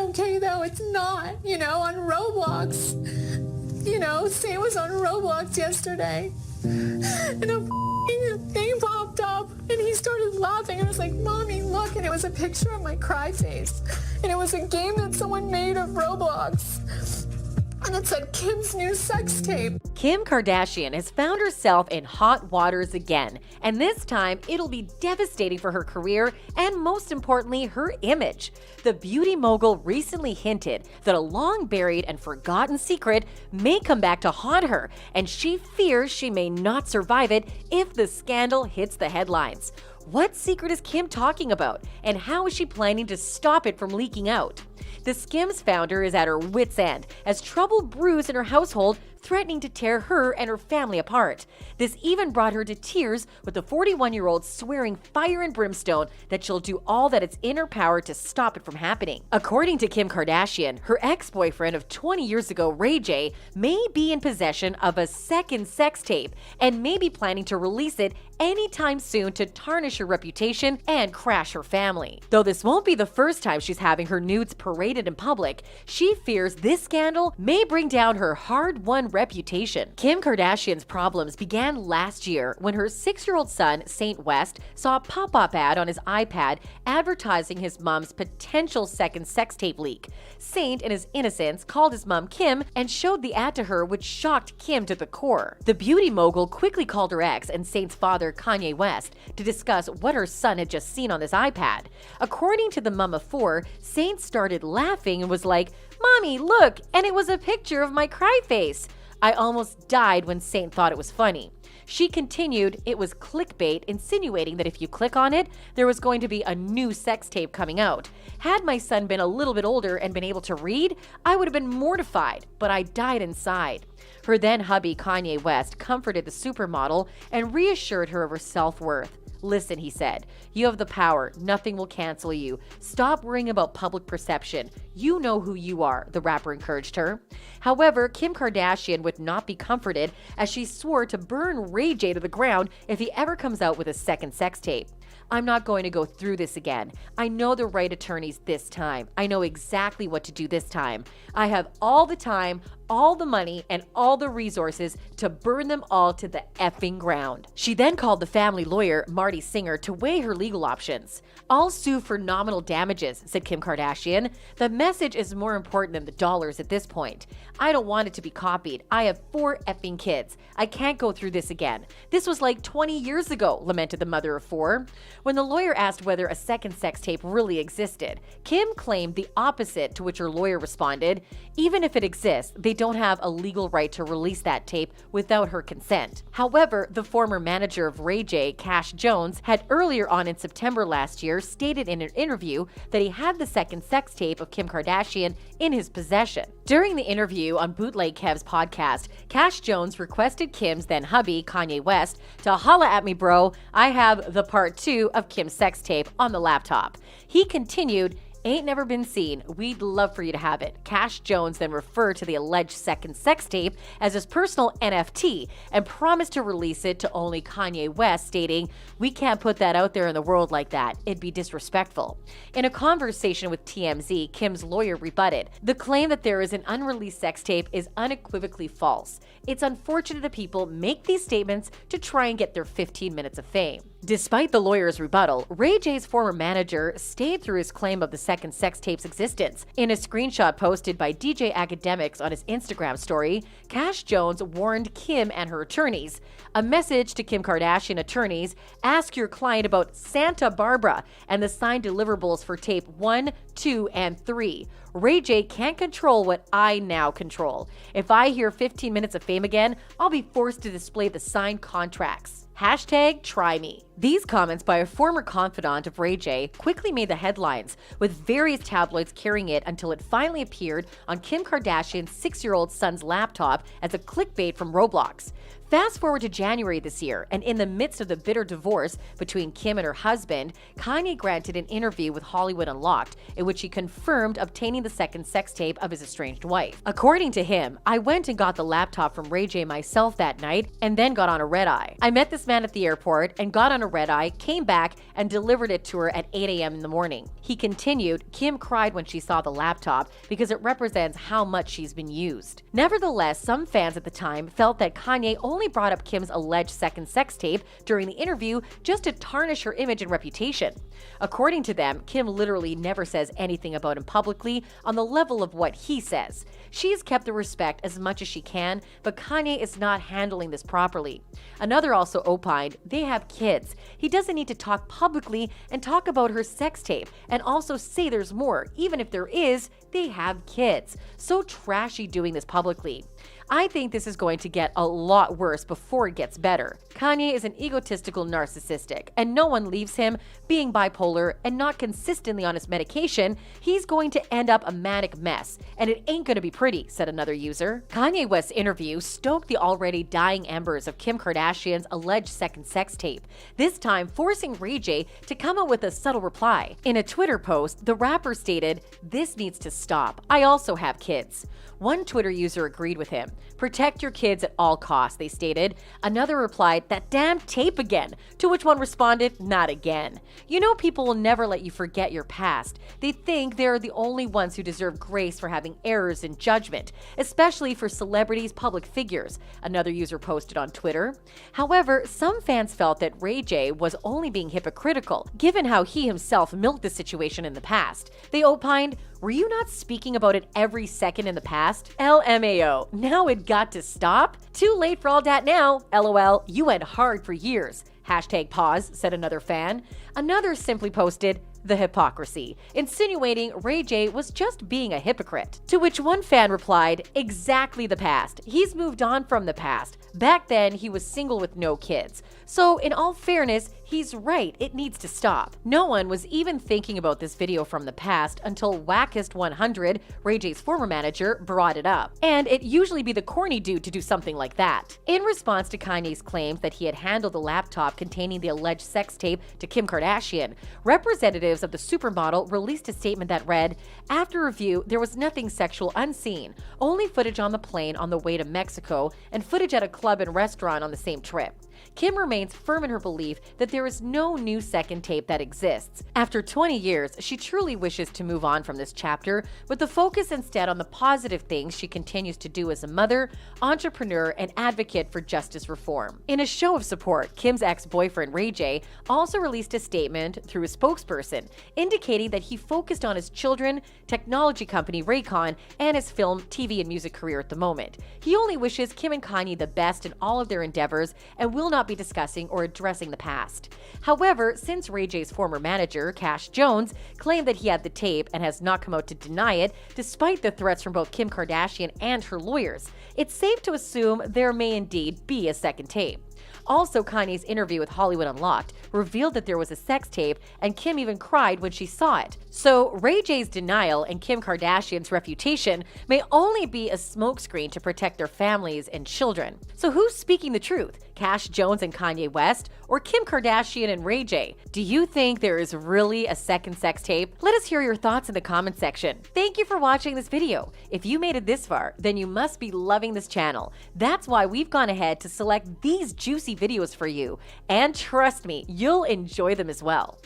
okay though, it's not, on Roblox. Sam was on Roblox yesterday, and a thing popped up, and he started laughing. I was like, Mommy, look, and it was a picture of my cry face, and it was a game that someone made of Roblox, and it said Kim's new sex tape. Kim Kardashian has found herself in hot waters again, and this time it'll be devastating for her career and, most importantly, her image. The beauty mogul recently hinted that a long-buried and forgotten secret may come back to haunt her, and she fears she may not survive it if the scandal hits the headlines. What secret is Kim talking about, and how is she planning to stop it from leaking out? The Skims founder is at her wit's end as trouble brews in her household, threatening to tear her and her family apart. This even brought her to tears, with the 41-year-old swearing fire and brimstone that she'll do all that is in her power to stop it from happening. According to Kim Kardashian, her ex-boyfriend of 20 years ago, Ray J, may be in possession of a second sex tape and may be planning to release it anytime soon to tarnish her reputation and crash her family. Though this won't be the first time she's having her nudes paraded in public, she fears this scandal may bring down her hard-won reputation. Kim Kardashian's problems began last year when her 6-year-old son, Saint West, saw a pop-up ad on his iPad advertising his mom's potential second sex tape leak. Saint, in his innocence, called his mom Kim and showed the ad to her, which shocked Kim to the core. The beauty mogul quickly called her ex and Saint's father, Kanye West, to discuss what her son had just seen on this iPad. According to the mom of 4, Saint started laughing and was like, "Mommy, look, and it was a picture of my cry face." I almost died when Saint thought it was funny. She continued, it was clickbait, insinuating that if you click on it, there was going to be a new sex tape coming out. Had my son been a little bit older and been able to read, I would have been mortified, but I died inside. Her then hubby, Kanye West, comforted the supermodel and reassured her of her self-worth. "Listen," he said, "you have the power. Nothing will cancel you. Stop worrying about public perception. You know who you are," the rapper encouraged her. However, Kim Kardashian would not be comforted, as she swore to burn Ray J to the ground if he ever comes out with a second sex tape. "I'm not going to go through this again. I know the right attorneys this time. I know exactly what to do this time. I have all the time, all the money, and all the resources to burn them all to the effing ground." She then called the family lawyer, Marty Singer, to weigh her legal options. "I'll sue for nominal damages," said Kim Kardashian. "The message is more important than the dollars at this point. I don't want it to be copied. I have 4 effing kids. I can't go through this again. This was like 20 years ago," lamented the mother of 4. When the lawyer asked whether a second sex tape really existed, Kim claimed the opposite, to which her lawyer responded, "Even if it exists, they don't have a legal right to release that tape without her consent." However, the former manager of Ray J, Cash Jones, had earlier on in September last year stated in an interview that he had the second sex tape of Kim Kardashian in his possession. During the interview on Bootleg Kev's podcast, Cash Jones requested Kim's then hubby, Kanye West, to "holla at me, bro. I have the part 2 of Kim's sex tape on the laptop." He continued, "Ain't never been seen. We'd love for you to have it." Cash Jones then referred to the alleged second sex tape as his personal NFT and promised to release it to only Kanye West, stating, "We can't put that out there in the world like that. It'd be disrespectful." In a conversation with TMZ, Kim's lawyer rebutted, "The claim that there is an unreleased sex tape is unequivocally false. It's unfortunate that people make these statements to try and get their 15 minutes of fame." Despite the lawyer's rebuttal, Ray J's former manager stayed through his claim of the second sex tape's existence. In a screenshot posted by DJ Academics on his Instagram story, Cash Jones warned Kim and her attorneys. A message to Kim Kardashian attorneys: "Ask your client about Santa Barbara and the signed deliverables for tape 1, 2, and 3. Ray J can't control what I now control. If I hear 15 minutes of fame again, I'll be forced to display the signed contracts. Hashtag try me." These comments by a former confidant of Ray J quickly made the headlines, with various tabloids carrying it until it finally appeared on Kim Kardashian's 6-year-old son's laptop as a clickbait from Roblox. Fast forward to January this year, and in the midst of the bitter divorce between Kim and her husband, Kanye granted an interview with Hollywood Unlocked in which he confirmed obtaining the second sex tape of his estranged wife. According to him, "I went and got the laptop from Ray J myself that night and then got on a red-eye. I met this man at the airport and got on a red-eye, came back and delivered it to her at 8 a.m. in the morning." He continued, "Kim cried when she saw the laptop because it represents how much she's been used." Nevertheless, some fans at the time felt that Kanye only brought up Kim's alleged second sex tape during the interview just to tarnish her image and reputation. According to them, Kim literally never says anything about him publicly on the level of what he says. She's kept the respect as much as she can, but Kanye is not handling this properly. Another also opined, "They have kids. He doesn't need to talk publicly and talk about her sex tape and also say there's more. Even if there is, they have kids. So trashy doing this publicly." I think this is going to get a lot worse before it gets better. Kanye is an egotistical narcissistic, and no one leaves him. Being bipolar and not consistently on his medication, he's going to end up a manic mess, and it ain't gonna be pretty, said another user. Kanye West's interview stoked the already dying embers of Kim Kardashian's alleged second sex tape, this time forcing Ray J to come up with a subtle reply. In a Twitter post, the rapper stated, "This needs to stop. I also have kids." One Twitter user agreed with him. "Protect your kids at all costs," they stated. Another replied, "That damn tape again," to which one responded, "Not again." You know, people will never let you forget your past. They think they're the only ones who deserve grace for having errors in judgment, especially for celebrities, public figures, another user posted on Twitter. However, some fans felt that Ray J was only being hypocritical, given how he himself milked the situation in the past. They opined, "Were you not speaking about it every second in the past? LMAO, now it got to stop? Too late for all that now. LOL, you went hard for years. Hashtag pause," said another fan. Another simply posted, "The hypocrisy," insinuating Ray J was just being a hypocrite. To which one fan replied, "Exactly the past. He's moved on from the past. Back then, he was single with no kids. So, in all fairness, he's right, it needs to stop." No one was even thinking about this video from the past until Wackest 100, Ray J's former manager, brought it up. And it'd usually be the corny dude to do something like that. In response to Kanye's claims that he had handled the laptop containing the alleged sex tape to Kim Kardashian, representatives of the supermodel released a statement that read, "After review, there was nothing sexual unseen, only footage on the plane on the way to Mexico and footage at a club and restaurant on the same trip." Kim remains firm in her belief that there is no new second tape that exists. After 20 years, she truly wishes to move on from this chapter, with the focus instead on the positive things she continues to do as a mother, entrepreneur, and advocate for justice reform. In a show of support, Kim's ex-boyfriend Ray J also released a statement through a spokesperson, indicating that he focused on his children, technology company Raycon, and his film, TV, and music career at the moment. He only wishes Kim and Kanye the best in all of their endeavors and will not be discussing or addressing the past. However, since Ray J's former manager, Cash Jones, claimed that he had the tape and has not come out to deny it, despite the threats from both Kim Kardashian and her lawyers, it's safe to assume there may indeed be a second tape. Also, Kanye's interview with Hollywood Unlocked revealed that there was a sex tape, and Kim even cried when she saw it. So, Ray J's denial and Kim Kardashian's reputation may only be a smokescreen to protect their families and children. So who's speaking the truth? Cash Jones and Kanye West, or Kim Kardashian and Ray J? Do you think there is really a second sex tape? Let us hear your thoughts in the comment section. Thank you for watching this video. If you made it this far, then you must be loving this channel. That's why we've gone ahead to select these juicy videos for you. And trust me, you'll enjoy them as well.